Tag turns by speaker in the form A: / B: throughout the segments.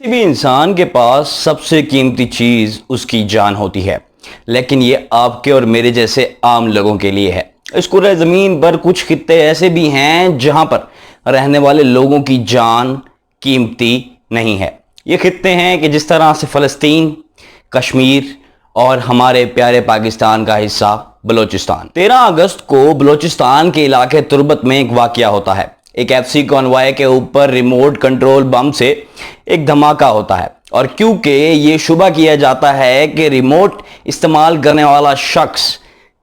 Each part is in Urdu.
A: کسی بھی انسان کے پاس سب سے قیمتی چیز اس کی جان ہوتی ہے، لیکن یہ آپ کے اور میرے جیسے عام لوگوں کے لیے ہے۔ اس کرۂ زمین پر کچھ خطے ایسے بھی ہیں جہاں پر رہنے والے لوگوں کی جان قیمتی نہیں ہے۔ یہ خطے ہیں کہ جس طرح سے فلسطین، کشمیر اور ہمارے پیارے پاکستان کا حصہ بلوچستان۔ 13 اگست کو بلوچستان کے علاقے تربت میں ایک واقعہ ہوتا ہے۔ ایک ایف سی کانوائے کے اوپر ریموٹ کنٹرول بم سے ایک دھماکہ ہوتا ہے، اور کیونکہ یہ شبہ کیا جاتا ہے کہ ریموٹ استعمال کرنے والا شخص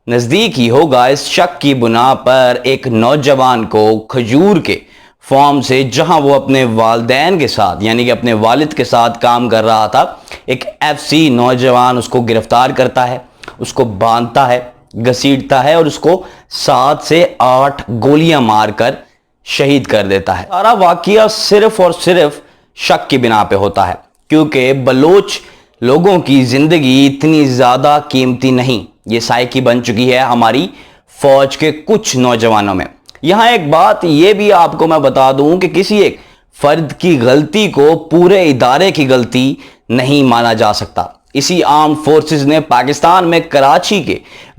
A: نزدیک ہی ہوگا، اس شک کی بنا پر ایک نوجوان کو کھجور کے فارم سے، جہاں وہ اپنے والدین کے ساتھ یعنی کہ اپنے والد کے ساتھ کام کر رہا تھا، ایک ایف سی نوجوان اس کو گرفتار کرتا ہے، اس کو باندھتا ہے، گھسیٹتا ہے اور اس کو 7 سے 8 گولیاں مار کر شہید کر دیتا ہے۔ سارا واقعہ صرف اور صرف شک کی بنا پہ ہوتا ہے، کیونکہ بلوچ لوگوں کی زندگی اتنی زیادہ قیمتی نہیں۔ یہ سائیکی بن چکی ہے ہماری فوج کے کچھ نوجوانوں میں۔ یہاں ایک بات یہ بھی آپ کو میں بتا دوں کہ کسی ایک فرد کی غلطی کو پورے ادارے کی غلطی نہیں مانا جا سکتا۔ اسی آرم فورسز نے پاکستان میں کراچی کے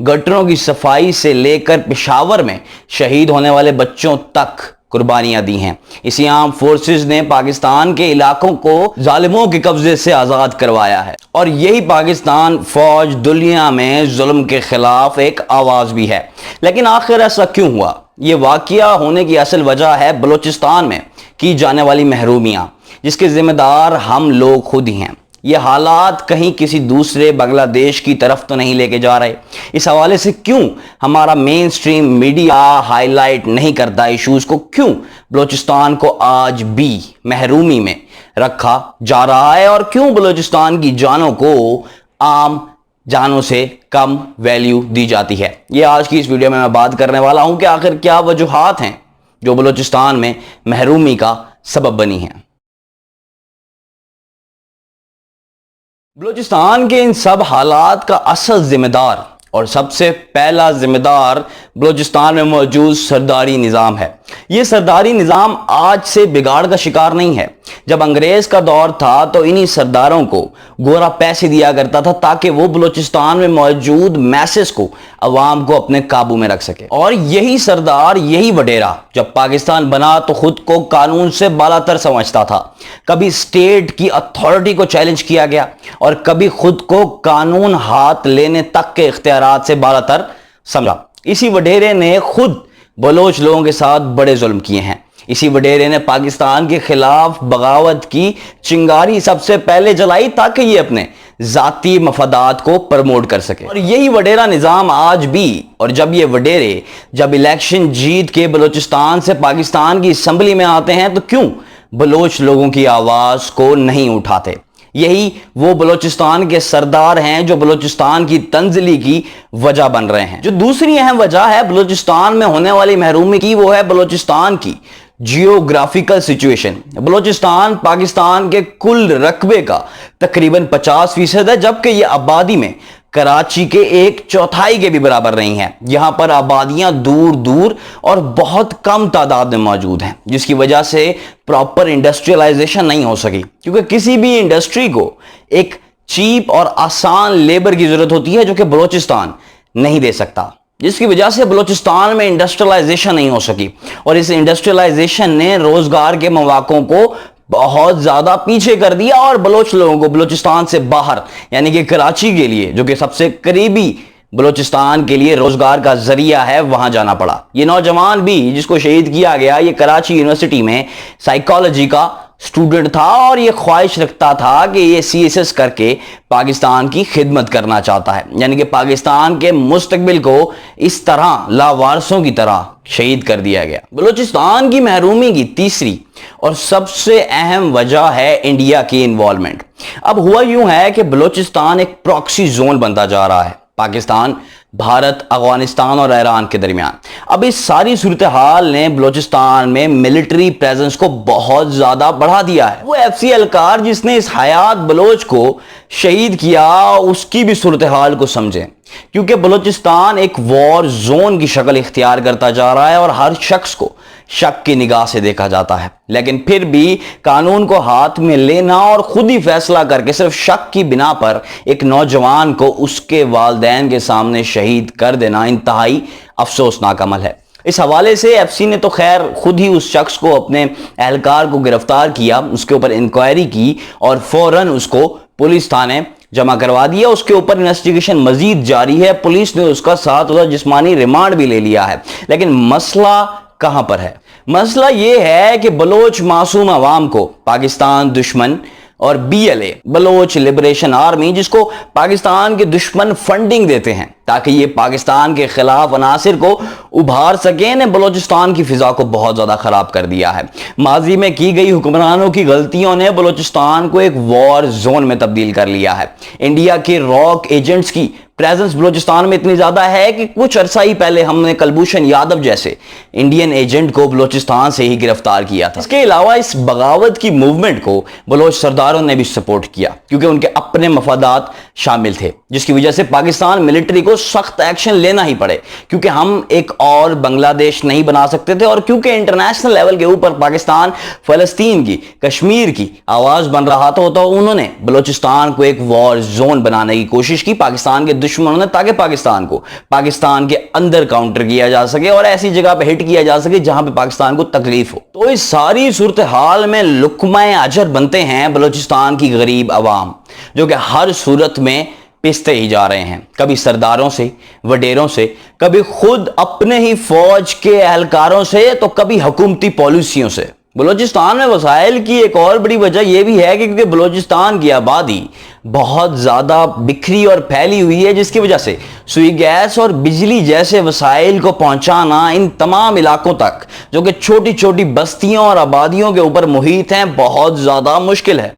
A: گٹروں کی صفائی سے لے کر پشاور میں شہید ہونے والے بچوں تک قربانیاں دی ہیں۔ اسی آرم فورسز نے پاکستان کے علاقوں کو ظالموں کے قبضے سے آزاد کروایا ہے، اور یہی پاکستان فوج دنیا میں ظلم کے خلاف ایک آواز بھی ہے۔ لیکن آخر ایسا کیوں ہوا؟ یہ واقعہ ہونے کی اصل وجہ ہے بلوچستان میں کی جانے والی محرومیاں، جس کے ذمہ دار ہم لوگ خود ہی ہیں۔ یہ حالات کہیں کسی دوسرے بنگلہ دیش کی طرف تو نہیں لے کے جا رہے؟ اس حوالے سے کیوں ہمارا مین سٹریم میڈیا ہائی لائٹ نہیں کرتا ایشوز کو؟ کیوں بلوچستان کو آج بھی محرومی میں رکھا جا رہا ہے، اور کیوں بلوچستان کی جانوں کو عام جانوں سے کم ویلیو دی جاتی ہے؟ یہ آج کی اس ویڈیو میں بات کرنے والا ہوں کہ آخر کیا وجوہات ہیں جو بلوچستان میں محرومی کا سبب بنی ہیں۔ بلوچستان کے ان سب حالات کا اصل ذمہ دار اور سب سے پہلا ذمہ دار بلوچستان میں موجود سرداری نظام ہے۔ یہ سرداری نظام آج سے بگاڑ کا شکار نہیں ہے۔ جب انگریز کا دور تھا تو انہی سرداروں کو گورا پیسے دیا کرتا تھا تاکہ وہ بلوچستان میں موجود میسز کو، عوام کو اپنے قابو میں رکھ سکے، اور یہی سردار، یہی وڈیرا جب پاکستان بنا تو خود کو قانون سے بالاتر سمجھتا تھا۔ کبھی اسٹیٹ کی اتھارٹی کو چیلنج کیا گیا اور کبھی خود کو قانون ہاتھ لینے تک کے اختیارات سے بالاتر سمجھا۔ اسی وڈیرے نے خود بلوچ لوگوں کے ساتھ بڑے ظلم کیے ہیں۔ اسی وڈیرے نے پاکستان کے خلاف بغاوت کی چنگاری سب سے پہلے جلائی تاکہ یہ اپنے ذاتی مفادات کو پرموٹ کر سکے، اور یہی وڈیرا نظام آج بھی۔ اور جب یہ وڈیرے جب الیکشن جیت کے بلوچستان سے پاکستان کی اسمبلی میں آتے ہیں تو کیوں بلوچ لوگوں کی آواز کو نہیں اٹھاتے؟ یہی وہ بلوچستان کے سردار ہیں جو بلوچستان کی تنزلی کی وجہ بن رہے ہیں۔ جو دوسری اہم وجہ ہے بلوچستان میں ہونے والی محرومی کی، وہ ہے بلوچستان کی جیوگرافیکل سچویشن۔ بلوچستان پاکستان کے کل رقبے کا تقریباً 50% ہے، جبکہ یہ آبادی میں کراچی کے 1/4 کے بھی برابر نہیں ہے۔ یہاں پر آبادیاں دور دور اور بہت کم تعداد میں موجود ہیں، جس کی وجہ سے پراپر انڈسٹریلائزیشن نہیں ہو سکی، کیونکہ کسی بھی انڈسٹری کو ایک چیپ اور آسان لیبر کی ضرورت ہوتی ہے جو کہ بلوچستان نہیں دے سکتا، جس کی وجہ سے بلوچستان میں انڈسٹریلائزیشن نہیں ہو سکی، اور اس انڈسٹریلائزیشن نے روزگار کے مواقعوں کو بہت زیادہ پیچھے کر دیا، اور بلوچ لوگوں کو بلوچستان سے باہر یعنی کہ کراچی کے لیے، جو کہ سب سے قریبی بلوچستان کے لیے روزگار کا ذریعہ ہے، وہاں جانا پڑا۔ یہ نوجوان بھی جس کو شہید کیا گیا، یہ کراچی یونیورسٹی میں سائیکالوجی کا اسٹوڈنٹ تھا، اور یہ خواہش رکھتا تھا کہ یہ CSS کر کے پاکستان کی خدمت کرنا چاہتا ہے، یعنی کہ پاکستان کے مستقبل کو اس طرح لاوارثوں کی طرح شہید کر دیا گیا۔ بلوچستان کی محرومی کی تیسری اور سب سے اہم وجہ ہے انڈیا کی انوالومنٹ۔ اب ہوا یوں ہے کہ بلوچستان ایک پراکسی زون بنتا جا رہا ہے پاکستان، بھارت، افغانستان اور ایران کے درمیان۔ اب اس ساری صورتحال نے بلوچستان میں ملٹری پریزنس کو بہت زیادہ بڑھا دیا ہے۔ وہ ایف سی اہلکار جس نے اس حیات بلوچ کو شہید کیا، اس کی بھی صورتحال کو سمجھیں۔ کیونکہ بلوچستان ایک وار زون کی شکل اختیار کرتا جا رہا ہے اور ہر شخص کو شک کی نگاہ سے دیکھا جاتا ہے، لیکن پھر بھی قانون کو ہاتھ میں لینا اور خود ہی فیصلہ کر کے صرف شک کی بنا پر ایک نوجوان کو اس کے والدین کے سامنے شہید کر دینا انتہائی افسوسناک عمل ہے۔ اس حوالے سے ایف سی نے تو خیر خود ہی اس شخص کو اپنے اہلکار کو گرفتار کیا، اس کے اوپر انکوائری کی اور فوراً اس کو پولیس تھانے جمع کروا دیا۔ اس کے اوپر انویسٹیگیشن مزید جاری ہے، پولیس نے اس کا 7 روزہ جسمانی ریمانڈ بھی لے لیا ہے۔ لیکن مسئلہ کہاں پر ہے؟ مسئلہ یہ ہے کہ بلوچ معصوم عوام کو پاکستان دشمن اور B L A Baloch liberation army, جس کو پاکستان کے دشمن فنڈنگ دیتے ہیں تاکہ یہ پاکستان کے خلاف عناصر کو ابھار سکیں، نے بلوچستان کی فضا کو بہت زیادہ خراب کر دیا ہے۔ ماضی میں کی گئی حکمرانوں کی غلطیوں نے بلوچستان کو ایک وار زون میں تبدیل کر لیا ہے۔ انڈیا کے راک ایجنٹس کی پریزنس بلوچستان میں اتنی زیادہ ہے کہ کچھ عرصہ ہی پہلے ہم نے کلبھوشن یادو جیسے انڈین ایجنٹ کو بلوچستان سے ہی گرفتار کیا تھا۔ اس کے علاوہ اس بغاوت کی موومنٹ کو بلوچ سرداروں نے بھی سپورٹ کیا کیونکہ ان کے اپنے مفادات شامل تھے، جس کی وجہ سے پاکستان ملٹری کو سخت ایکشن لینا ہی پڑے، کیونکہ ہم ایک اور بنگلہ دیش نہیں بنا سکتے تھے، اور کیونکہ انٹرنیشنل لیول کے اوپر پاکستان فلسطین کی، کشمیر کی آواز بن رہا تھا، تو انہوں نے بلوچستان کو ایک وار زون بنانے کی کوشش کی پاکستان کے دشمنوں نے، تاکہ پاکستان کو پاکستان کے اندر کاؤنٹر کیا جا سکے اور ایسی جگہ پہ ہٹ کیا جا سکے جہاں پہ پاکستان کو تکلیف ہو۔ تو اس ساری صورتحال میں لقمہ اجر بنتے ہیں بلوچستان کی غریب عوام، جو کہ ہر صورت میں پستے ہی جا رہے ہیں، کبھی سرداروں سے، وڈیروں سے، کبھی خود اپنے ہی فوج کے اہلکاروں سے، تو کبھی حکومتی پالیسیوں سے۔ بلوچستان میں وسائل کی ایک اور بڑی وجہ یہ بھی ہے کہ کیونکہ بلوچستان کی آبادی بہت زیادہ بکھری اور پھیلی ہوئی ہے، جس کی وجہ سے سوئی گیس اور بجلی جیسے وسائل کو پہنچانا ان تمام علاقوں تک، جو کہ چھوٹی چھوٹی بستیوں اور آبادیوں کے اوپر محیط ہیں، بہت زیادہ مشکل ہے۔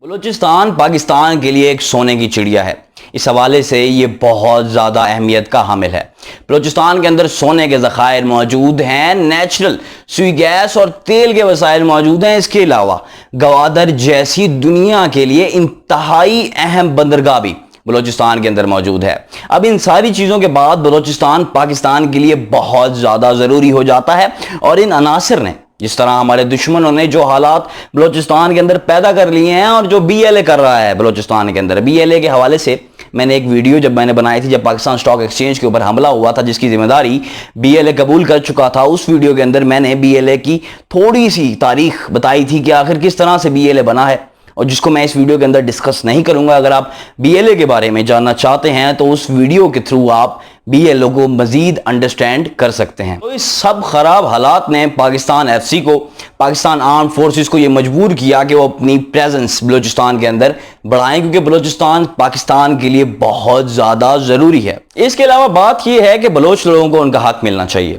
A: بلوچستان پاکستان کے لیے ایک سونے کی چڑیا ہے، اس حوالے سے یہ بہت زیادہ اہمیت کا حامل ہے۔ بلوچستان کے اندر سونے کے ذخائر موجود ہیں، نیچرل سوئی گیس اور تیل کے وسائل موجود ہیں، اس کے علاوہ گوادر جیسی دنیا کے لیے انتہائی اہم بندرگاہ بھی بلوچستان کے اندر موجود ہے۔ اب ان ساری چیزوں کے بعد بلوچستان پاکستان کے لیے بہت زیادہ ضروری ہو جاتا ہے، اور ان عناصر نے، جس طرح ہمارے دشمنوں نے جو حالات بلوچستان کے اندر پیدا کر لیے ہیں، اور جو بی ایل اے کر رہا ہے بلوچستان کے اندر، بی ایل اے کے حوالے سے میں نے ایک ویڈیو جب میں نے بنائی تھی، جب پاکستان سٹاک ایکسچینج کے اوپر حملہ ہوا تھا، جس کی ذمہ داری بی ایل اے قبول کر چکا تھا، اس ویڈیو کے اندر میں نے بی ایل اے کی تھوڑی سی تاریخ بتائی تھی کہ آخر کس طرح سے بی ایل اے بنا ہے، اور جس کو میں اس ویڈیو کے اندر ڈسکس نہیں کروں گا۔ اگر آپ بی ایل اے کے بارے میں جاننا چاہتے ہیں تو اس ویڈیو کے تھرو آپ بی ایل اے کو مزید انڈرسٹینڈ کر سکتے ہیں۔ تو اس سب خراب حالات نے پاکستان ایف سی کو، پاکستان آرم فورسز کو یہ مجبور کیا کہ وہ اپنی پریزنس بلوچستان کے اندر بڑھائیں، کیونکہ بلوچستان پاکستان کے لیے بہت زیادہ ضروری ہے۔ اس کے علاوہ بات یہ ہے کہ بلوچ لوگوں کو ان کا حق ملنا چاہیے،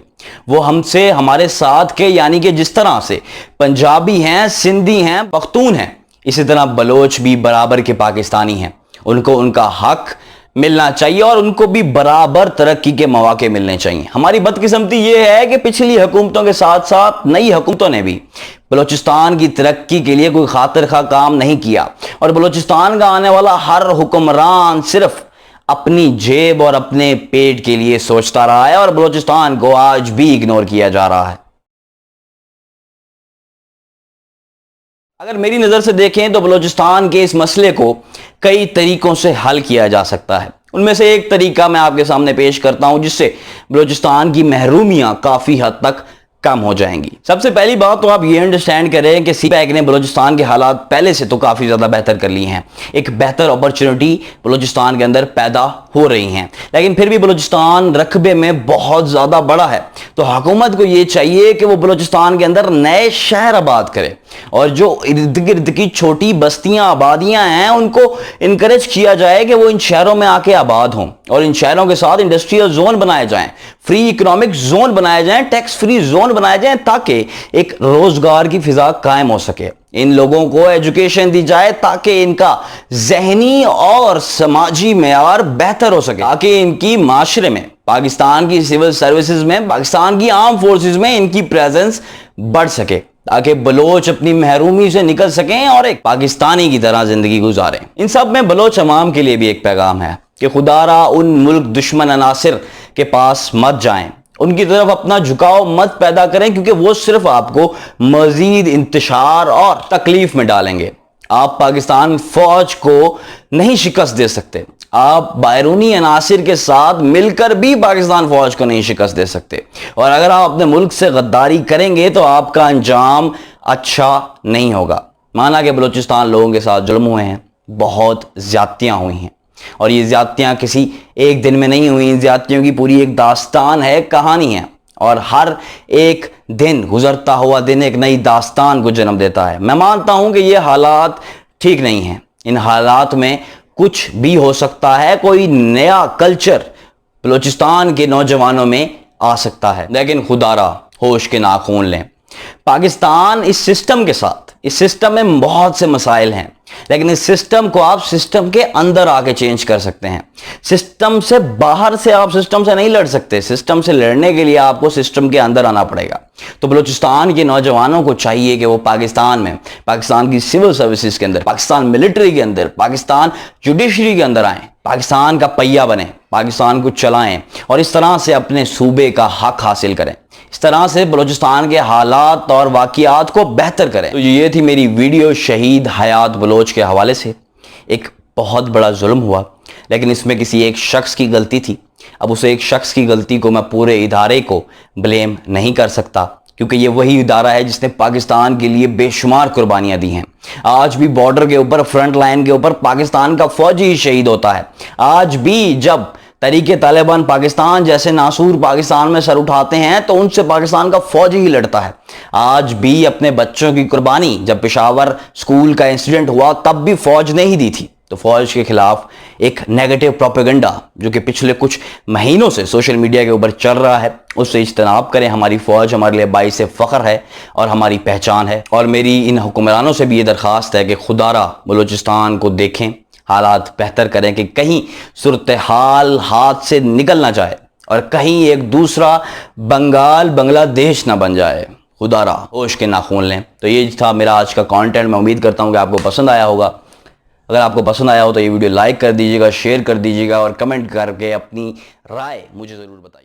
A: وہ ہم سے، ہمارے ساتھ کے، یعنی کہ جس طرح سے پنجابی ہیں، سندھی ہیں، پختون ہیں، اسی طرح بلوچ بھی برابر کے پاکستانی ہیں، ان کو ان کا حق ملنا چاہیے، اور ان کو بھی برابر ترقی کے مواقع ملنے چاہیے۔ ہماری بدقسمتی یہ ہے کہ پچھلی حکومتوں کے ساتھ ساتھ نئی حکومتوں نے بھی بلوچستان کی ترقی کے لیے کوئی خاطر خواہ کام نہیں کیا، اور بلوچستان کا آنے والا ہر حکمران صرف اپنی جیب اور اپنے پیٹ کے لیے سوچتا رہا ہے، اور بلوچستان کو آج بھی اگنور کیا جا رہا ہے۔ اگر میری نظر سے دیکھیں تو بلوچستان کے اس مسئلے کو کئی طریقوں سے حل کیا جا سکتا ہے۔ ان میں سے ایک طریقہ میں آپ کے سامنے پیش کرتا ہوں، جس سے بلوچستان کی محرومیاں کافی حد تک کم ہو جائیں گی۔ سب سے پہلی بات تو آپ یہ انڈرسٹینڈ کریں کہ سی پیک نے بلوچستان کے حالات پہلے سے تو کافی زیادہ بہتر کر لی ہیں، ایک بہتر اپرچونٹی بلوچستان کے اندر پیدا ہو رہی ہیں، لیکن پھر بھی بلوچستان رقبے میں بہت زیادہ بڑا ہے، تو حکومت کو یہ چاہیے کہ وہ بلوچستان کے اندر نئے شہر آباد کرے، اور جو ارد گرد کی چھوٹی بستیاں، آبادیاں ہیں، ان کو انکریج کیا جائے کہ وہ ان شہروں میں آ کے آباد ہوں، اور ان شہروں کے ساتھ انڈسٹریل زون بنائے جائیں، فری اکنامک زون بنائے جائیں، ٹیکس فری زون بنائے جائیں، تاکہ ایک روزگار کی فضا قائم ہو سکے۔ ان لوگوں کو ایجوکیشن دی جائے تاکہ ان کا ذہنی اور سماجی معیار بہتر ہو سکے، تاکہ ان کی معاشرے میں، پاکستان کی سول سروسز میں، پاکستان کی آرم فورسز میں ان کی پریزنس بڑھ سکے۔ تاکہ بلوچ اپنی محرومی سے نکل سکیں اور ایک پاکستانی کی طرح زندگی گزاریں۔ ان سب میں بلوچ عوام کے لیے بھی ایک پیغام ہے کہ خدا را ان ملک دشمن عناصر کے پاس مت جائیں، ان کی طرف اپنا جھکاؤ مت پیدا کریں، کیونکہ وہ صرف آپ کو مزید انتشار اور تکلیف میں ڈالیں گے۔ آپ پاکستان فوج کو نہیں شکست دے سکتے، آپ بیرونی عناصر کے ساتھ مل کر بھی پاکستان فوج کو نہیں شکست دے سکتے، اور اگر آپ اپنے ملک سے غداری کریں گے تو آپ کا انجام اچھا نہیں ہوگا۔ مانا کہ بلوچستان لوگوں کے ساتھ ظلم ہوئے ہیں، بہت زیادتیاں ہوئی ہیں، اور یہ زیادتیاں کسی ایک دن میں نہیں ہوئی، زیادتیوں کی پوری ایک داستان ہے، کہانی ہے، اور ہر ایک دن گزرتا ہوا دن ایک نئی داستان کو جنم دیتا ہے۔ میں مانتا ہوں کہ یہ حالات ٹھیک نہیں ہیں، ان حالات میں کچھ بھی ہو سکتا ہے، کوئی نیا کلچر بلوچستان کے نوجوانوں میں آ سکتا ہے، لیکن خدا را ہوش کے ناخون لیں۔ پاکستان اس سسٹم کے ساتھ، اس سسٹم میں بہت سے مسائل ہیں، لیکن اس سسٹم کو آپ سسٹم کے اندر آ کے چینج کر سکتے ہیں۔ سسٹم سے باہر سے آپ سسٹم سے نہیں لڑ سکتے، سسٹم سے لڑنے کے لیے آپ کو سسٹم کے اندر آنا پڑے گا۔ تو بلوچستان کے نوجوانوں کو چاہیے کہ وہ پاکستان میں، پاکستان کی سول سروسز کے اندر، پاکستان ملٹری کے اندر، پاکستان جوڈیشری کے اندر آئیں، پاکستان کا پہیہ بنیں، پاکستان کو چلائیں، اور اس طرح سے اپنے صوبے کا حق حاصل کریں، اس طرح سے بلوچستان کے حالات اور واقعات کو بہتر کریں۔ تو یہ تھی میری ویڈیو شہید حیات بلوچ کے حوالے سے۔ ایک بہت بڑا ظلم ہوا، لیکن اس میں کسی ایک شخص کی غلطی تھی۔ اب اسے ایک شخص کی غلطی کو میں پورے ادارے کو بلیم نہیں کر سکتا، کیونکہ یہ وہی ادارہ ہے جس نے پاکستان کے لیے بے شمار قربانیاں دی ہیں۔ آج بھی بارڈر کے اوپر، فرنٹ لائن کے اوپر پاکستان کا فوجی ہی شہید ہوتا ہے۔ آج بھی جب تحریک طالبان پاکستان جیسے ناسور پاکستان میں سر اٹھاتے ہیں تو ان سے پاکستان کا فوج ہی لڑتا ہے۔ آج بھی اپنے بچوں کی قربانی، جب پشاور سکول کا انسیڈنٹ ہوا تب بھی فوج نے ہی دی تھی۔ تو فوج کے خلاف ایک نیگیٹو پروپیگنڈا جو کہ پچھلے کچھ مہینوں سے سوشل میڈیا کے اوپر چل رہا ہے، اس سے اجتناب کریں۔ ہماری فوج ہمارے لیے باعث فخر ہے اور ہماری پہچان ہے، اور میری ان حکمرانوں سے بھی یہ درخواست ہے کہ خدا را بلوچستان کو دیکھیں، حالات بہتر کریں، کہ کہیں صورتحال ہاتھ سے نکل نہ جائے اور کہیں ایک دوسرا بنگال بنگلہ دیش نہ بن جائے۔ خدا را ہوش کے ناخون لیں۔ تو یہ تھا میرا آج کا کانٹینٹ۔ میں امید کرتا ہوں کہ آپ کو پسند آیا ہوگا۔ اگر آپ کو پسند آیا ہو تو یہ ویڈیو لائک کر دیجیے گا، شیئر کر دیجیے گا، اور کمنٹ کر کے اپنی رائے مجھے ضرور بتائیے۔